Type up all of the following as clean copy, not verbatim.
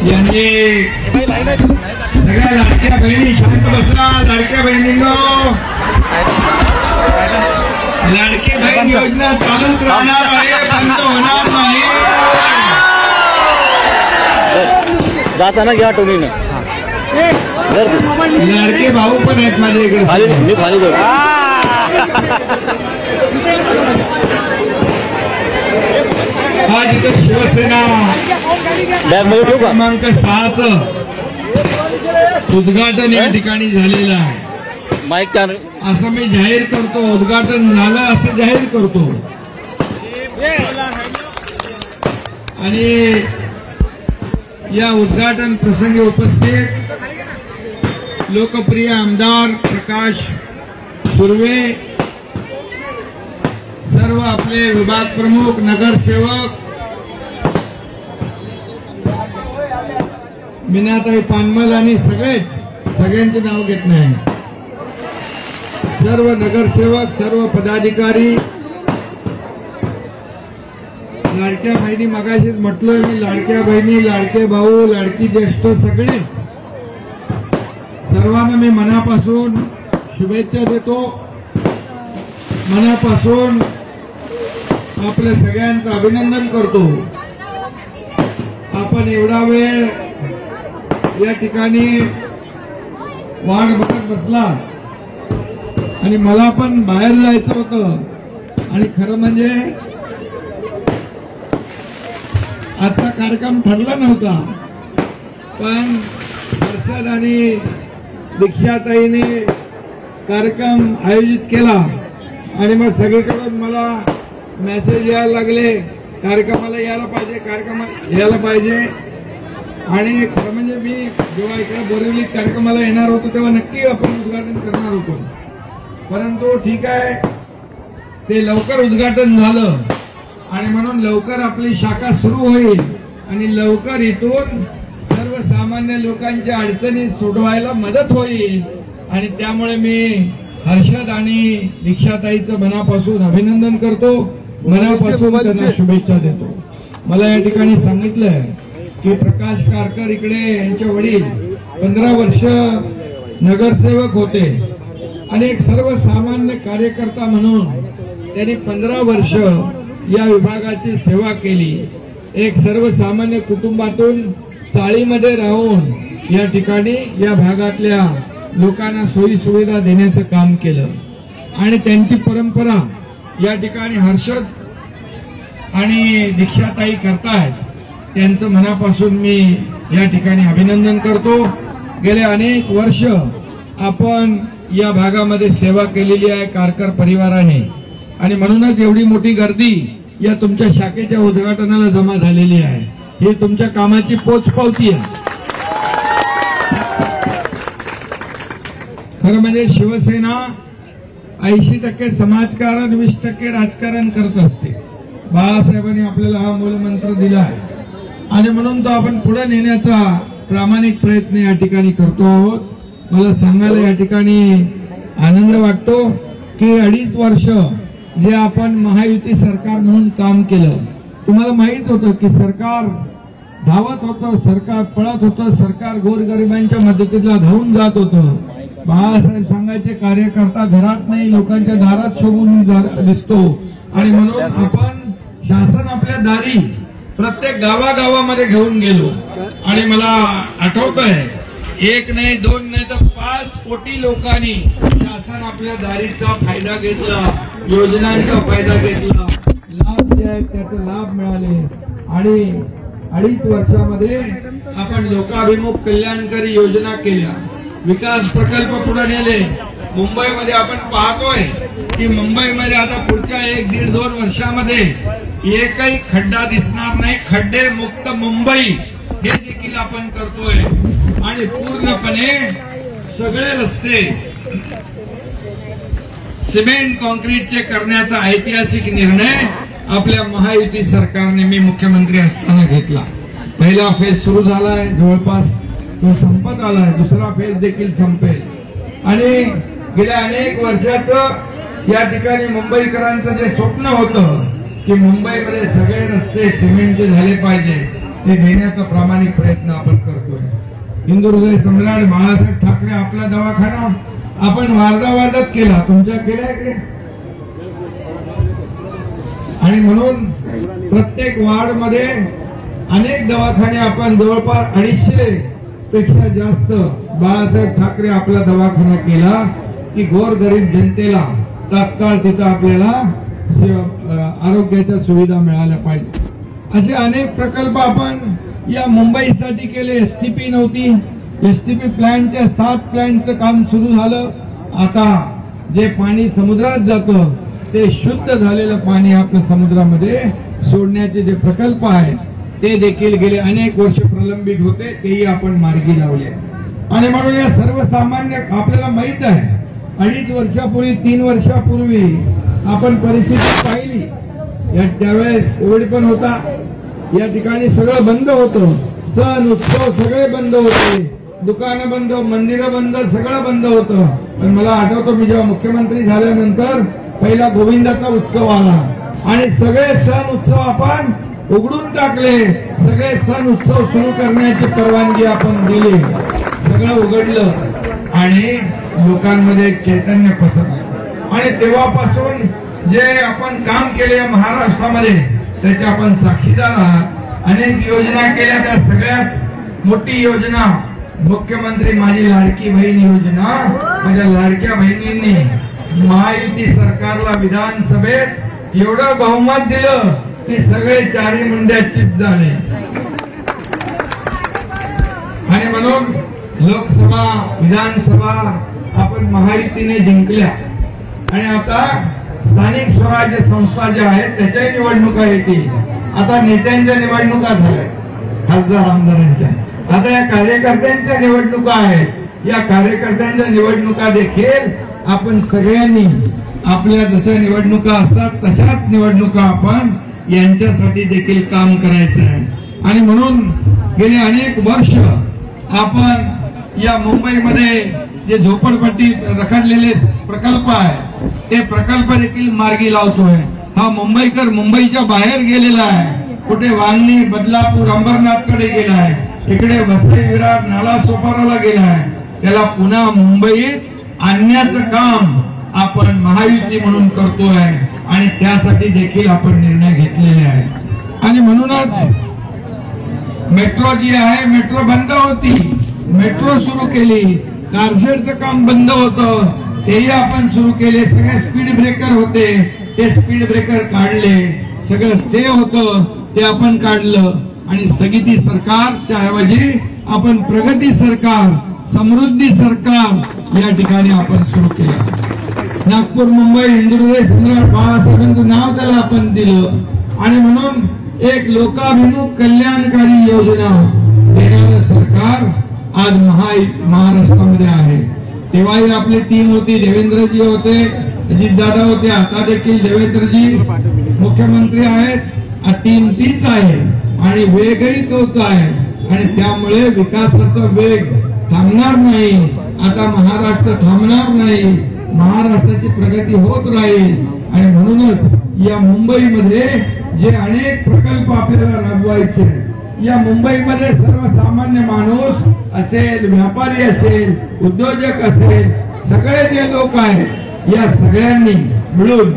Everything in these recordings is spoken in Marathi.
यांनी सगळ्या लाडक्या बहिणी शांत बसला. लाडक्या बहिणींनो, लाडकी बहीण योजना चालूच राहणार आहे, बंद होणार नाही. जाताना घ्या टोनीनं. लाडके भाऊ पण आहेत माझ्या इकडे. मी खाली जाऊ. आज इथं शिवसेना क्रमांक 6चं उद्घाटन या ठिकाणी झालेलं आहे. माईक असं मी जाहीर करतो, उद्घाटन झालं असं जाहीर करतो. आणि या उद्घाटन प्रसंगी उपस्थित लोकप्रिय आमदार प्रकाश सुर्वे, सर्व आपले विभाग प्रमुख, नगरसेवक, मीनाताई पानमल आणि सगळ्यांचे नाव घेत नाही, सर्व नगरसेवक, सर्व पदाधिकारी, लाडक्या बहिणी, मगाशीच म्हटलोय मी, लाडक्या बहिणी, लाडके भाऊ, लाडकी ज्येष्ठ, सगळे सर्वांना मी मनापासून शुभेच्छा देतो. मनापासून आपल्या सगळ्यांचं अभिनंदन करतो. आपण एवढा वेळ या ठिकाणी वाट बघत बसला आणि मला पण बाहेर जायचं होतं. आणि खरं म्हणजे आजचा कार्यक्रम ठरला नव्हता, पण हर्षद आणि दीक्षाताईने कार्यक्रम आयोजित केला आणि मग सगळीकडून मला मेसेज यायला लागले, कार्यक्रमाला यायला पाहिजे. आणि खरं म्हणजे मी जेव्हा इकडे बोरिवलीत कार्यक्रमाला येणार होतो तेव्हा नक्की आपण उद्घाटन करणार होतो, परंतु ठीक आहे, ते लवकर उद्घाटन झालं आणि म्हणून लवकर आपली शाखा सुरू होईल आणि लवकर इथून सर्वसामान्य लोकांच्या अडचणी सोडवायला मदत होईल. आणि त्यामुळे मी हर्षद आणि दीक्षाताईचं मनापासून अभिनंदन करतो, मनापासून त्यांना शुभेच्छा देतो. मला या ठिकाणी सांगितलंय की प्रकाश कारकर इकडे यांचे वडील 15 वर्ष नगरसेवक होते आणि एक सर्वसामान्य कार्यकर्ता म्हणून त्यांनी 15 वर्ष या विभागाची सेवा केली. एक सर्वसामान्य कुटुंबातून चाळीमध्ये राहून या ठिकाणी या भागातल्या लोकांना सोयी सुविधा देण्याचं काम केलं आणि त्यांची परंपरा या ठिकाणी हर्षद आणि दीक्षाताई करतायत. त्यांचं मनापासून मी या ठिकाणी अभिनंदन करतो. गेले अनेक वर्ष आपण या भागामध्ये सेवा केलेली आहे कारकर परिवाराने आणि म्हणूनच एवढी मोठी गर्दी या तुमच्या शाखेच्या उद्घाटनाला जमा झालेली आहे. ही तुमच्या कामाची पोचपावती आहे. खरं म्हणजे शिवसेना 80% समाजकारण, 20% राजकारण करत असते. बाळासाहेबांनी आपल्याला हा मूलमंत्र दिला आहे आणि म्हणून तो आपण पुढे नेण्याचा प्रामाणिक प्रयत्न या ठिकाणी करतो आहोत. मला सांगायला या ठिकाणी आनंद वाटतो की 2.5 वर्ष जे आपण महायुती सरकार म्हणून काम केलं, तुम्हाला माहित होतं की सरकार धावत होतं, सरकार पळत होतं, सरकार गोरगरिबांच्या मदतीला धावून जात होतं. बाळासाहेब सांगायचे कार्यकर्ता घरात नाही लोकांच्या दारात शोभून दिसतो आणि म्हणून आपण शासन आपल्या दारी प्रत्येक गावागावामध्ये घेऊन गेलो आणि मला आठवत आहे 1 नाही 2 नाही तर 5 कोटी लोकांनी शासन आपल्या दारीचा फायदा घेतला, योजनांचा फायदा घेतला, लाभ जे आहेत त्याचे लाभ मिळाले आणि 2.5 वर्षामध्ये आपण लोकाभिमुख कल्याणकारी योजना केल्या, विकास प्रकल्प पुढे नेले. मुंबईमध्ये आपण पाहतोय की मुंबईमध्ये आता पुढच्या 1-1.5-2 वर्षामध्ये एकही खड्डा दिसणार नाही. खड्डे मुक्त मुंबई हे देखील आपण करतोय आणि पूर्णपणे सगळे रस्ते सिमेंट कॉन्क्रीटचे करण्याचा ऐतिहासिक निर्णय आपल्या महायुती सरकारने मी मुख्यमंत्री असताना घेतला. पहिला फेज सुरू झालाय, जवळपास तो संपत आलाय, दुसरा फेज देखील संपेल आणि गेल्या अनेक वर्षाचं या ठिकाणी मुंबईकरांचं जे स्वप्न होतं की मुंबईमध्ये सगळे रस्ते सिमेंटचे झाले पाहिजे, ते देण्याचा प्रामाणिक प्रयत्न आपण करतोय. हिंदू हृदय सम्राट बाळासाहेब ठाकरे आपला दवाखाना आपण वार्डात केला, तुमच्या केल्या इकडे. आणि म्हणून प्रत्येक वार्ड मध्ये अनेक दवाखाने आपण जवळपास 250 पेक्षा जास्त बाळासाहेब ठाकरे आपला दवाखाना केला की गोरगरीब जनतेला तात्काळ तिथं आपल्याला आरोग्याच्या सुविधा मिळाल्या पाहिजे. असे अनेक प्रकल्प आपण या मुंबईसाठी केले. एसटीपी नव्हती, एसटीपी प्लॅन्टच्या 7 प्लॅन्टचं काम सुरू झालं. आता जे पाणी समुद्रात जातं ते शुद्ध झालेलं पाणी आपल्या समुद्रामध्ये सोडण्याचे जे प्रकल्प आहेत ते देखील गेले अनेक वर्ष प्रलंबित होते, तेही आपण मार्गी लावले. आणि म्हणून या सर्वसामान्य आपल्याला माहित आहे 2.5 वर्षापूर्वी 3 वर्षापूर्वी आपण परिस्थिती पाहिली. त्यावेळेस कोविड पण होता, या ठिकाणी सगळं बंद होतं, सण उत्सव सगळे बंद होते, दुकानं बंद, मंदिरं बंद, सगळं बंद होतं. पण मला आठवतं मी जेव्हा मुख्यमंत्री झाल्यानंतर पहिला गोविंदाचा उत्सव आला आणि सगळे सण उत्सव आपण उघडून टाकले, सगळे सण उत्सव सुरू करण्याची परवानगी आपण दिली, सगळं उघडलं आणि लोकांमध्ये चैतन्य पसरलं. आणि तेव्हापासून जे आपण काम केले महाराष्ट्रामध्ये त्याचे आपण साक्षीदार आहात. अनेक योजना केल्या, त्या सगळ्यात मोठी योजना मुख्यमंत्री माझी लाडकी बहीण योजना. माझ्या लाडक्या बहिणींनी महायुती सरकारला विधानसभेत एवढं बहुमत दिलं की सगळे 4 मुंड्या चित झाले. आणि म्हणून लोकसभा विधानसभा आपण महायुतीने जिंकल्या आणि आता स्थानिक स्वराज्य संस्था ज्या आहेत त्याच्या निवडणुका येतील. आता नेत्यांच्या निवडणुका झाल्या, खासदार आमदारांच्या. आता या कार्यकर्त्यांच्या निवडणुका आहेत. या कार्यकर्त्यांच्या निवडणुका देखील आपण सगळ्यांनी आपल्या जशा निवडणुका असतात तशाच निवडणुका आपण यांच्यासाठी देखील काम करायचं आहे. आणि म्हणून गेले अनेक वर्ष आपण या मुंबईमध्ये जे झोपडपट्टी रखडलेले प्रकल्प आहे ते प्रकल्प देखील मार्गी लावतोय. हा मुंबईकर मुंबईच्या बाहेर गेलेला आहे, कुठे वांगणी, बदलापूर, अंबरनाथकडे गेला आहे, इकडे वसई विरार, नाला सोपाराला गेला आहे. त्याला पुन्हा मुंबईत आणण्याचं काम आपण महायुती म्हणून करतोय आणि त्यासाठी देखील आपण निर्णय घेतलेले आहेत. आणि म्हणूनच मेट्रो जी आहे, मेट्रो बंद होती, मेट्रो सुरू केली. कारशेडचं काम बंद होतं, तेही आपण सुरू केले. सगळे स्पीड ब्रेकर होते, ते स्पीड ब्रेकर काढले. सगळं स्टे होतं ते आपण काढलं आणि स्थगिती सरकारच्या ऐवजी आपण प्रगती सरकार, समृद्धी सरकार या ठिकाणी आपण सुरू केलं. नागपूर मुंबई हिंदू हृदय सम्राट बाळासाहेबांचं नाव त्याला आपण दिलं. आणि म्हणून एक लोकाभिमुख कल्याणकारी योजना देणारं सरकार आज महाराष्ट्रामध्ये आहे. तेव्हाही आपली टीम होती, देवेंद्रजी होते, अजितदादा होते, आता देखील देवेंद्रजी मुख्यमंत्री आहेत. टीम तीच आहे आणि वेगही तोच आहे आणि त्यामुळे विकासाचा वेग थांबणार नाही. आता महाराष्ट्र थांबणार नाही, महाराष्ट्राची प्रगती होत राहील. आणि म्हणूनच या मुंबईमध्ये जे अनेक प्रकल्प आपल्याला राबवायचे, या मुंबईमध्ये सर्वसामान्य माणूस असेल, व्यापारी असेल, उद्योजक असेल, सगळे जे लोक आहेत या सगळ्यांनी मिळून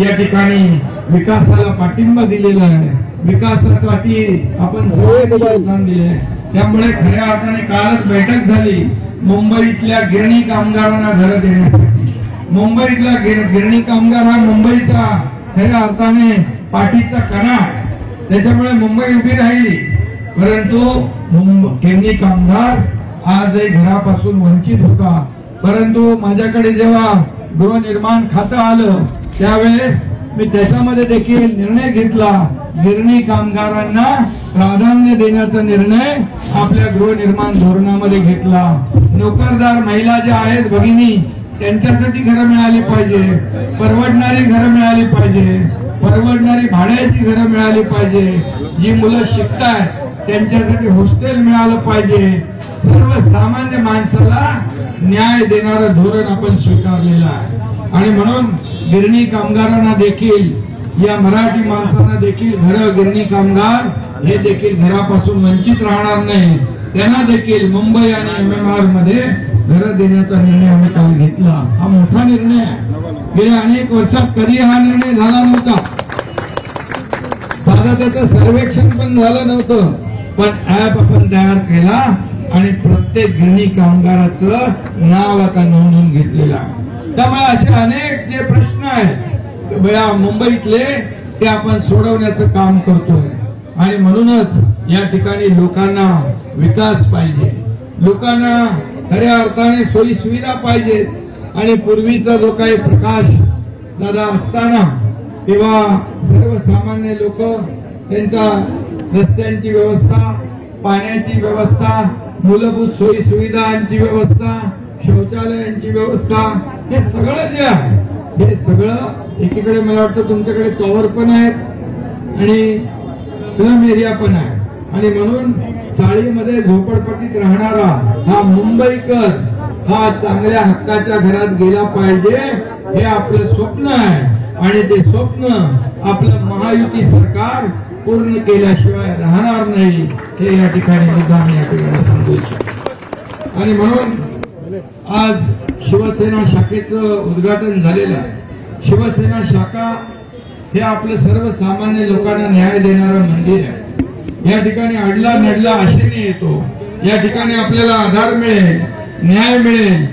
या ठिकाणी विकासाला पाठिंबा दिलेला आहे. विकासासाठी आपण सगळे योगदान दिले. त्यामुळे खऱ्या अर्थाने कालच बैठक झाली मुंबईतल्या गिरणी कामगारांना घरं देण्यासाठी. मुंबईतला गिरणी कामगार हा मुंबईचा खऱ्या अर्थाने पाठीचा कणा, त्याच्यामुळे मुंबई उभी राहिली. परंतु गिरणी कामगार आजही घरापासून वंचित होता. परंतु माझ्याकडे जेव्हा गृहनिर्माण खातं आलं त्यावेळेस मी त्याच्यामध्ये देखील निर्णय घेतला, गिरणी कामगारांना प्राधान्य देण्याचा निर्णय आपल्या गृहनिर्माण धोरणामध्ये घेतला. नोकरदार महिला ज्या आहेत भगिनी, त्यांच्यासाठी घरं मिळाली पाहिजे, परवडणारी घरं मिळाली पाहिजे, परवडणारी भाड्याची घरं मिळाली पाहिजे, जी मुलं शिकतायत त्यांच्यासाठी हॉस्टेल मिळालं पाहिजे. सर्वसामान्य माणसाला न्याय देणारं धोरण आपण स्वीकारलेलं आहे. आणि म्हणून गिरणी कामगारांना देखील या मराठी माणसांना देखील घरं, गिरणी कामगार हे देखील घरापासून वंचित राहणार नाही. त्यांना देखील मुंबई आणि MMR मध्ये घरं देण्याचा निर्णय आम्ही काल घेतला. हा मोठा निर्णय आहे. गेल्या अनेक वर्षात कधी हा निर्णय झाला नव्हता. साधा त्याचं सर्वेक्षण पण झालं नव्हतं, पण ऍप आपण तयार केला आणि प्रत्येक गिरणी कामगाराचं नाव आता नोंदवून घेतलेलं आहे. त्यामुळे असे अनेक जे प्रश्न आहेत मुंबईतले ते आपण सोडवण्याचं काम करतोय. आणि म्हणूनच या ठिकाणी लोकांना विकास पाहिजे, लोकांना खऱ्या अर्थाने सोयी सुविधा पाहिजेत. आणि पूर्वीचा जो काही प्रकाश दादा असताना तेव्हा सर्वसामान्य लोक त्यांच्या रस्त्यांची व्यवस्था, पाण्याची व्यवस्था, मूलभूत सोयी सुविधांची व्यवस्था, शौचालयांची व्यवस्था, हे सगळं जे आहे हे सगळं एकीकडे मला वाटतं तुमच्याकडे टॉवर पण आहेत आणि स्लम एरिया पण आहे. आणि म्हणून चाळीमध्ये झोपडपट्टीत राहणारा हा मुंबईकर हा चांगल्या हक्काच्या घरात गेला पाहिजे, हे आपलं स्वप्न आहे. आणि ते स्वप्न आपलं महायुती सरकार पूर्ण केल्याशिवाय राहणार नाही, हे या ठिकाणी मुद्दाम या ठिकाणी सांगू इच्छितो. आणि म्हणून आज शिवसेना शाखेचं उद्घाटन झालेलं आहे. शिवसेना शाखा हे आपलं सर्वसामान्य लोकांना न्याय देणारं मंदिर आहे. या ठिकाणी अडला नडला आशेने येतो. या ठिकाणी आपल्याला आधार मिळेल, न्याय मिळेल,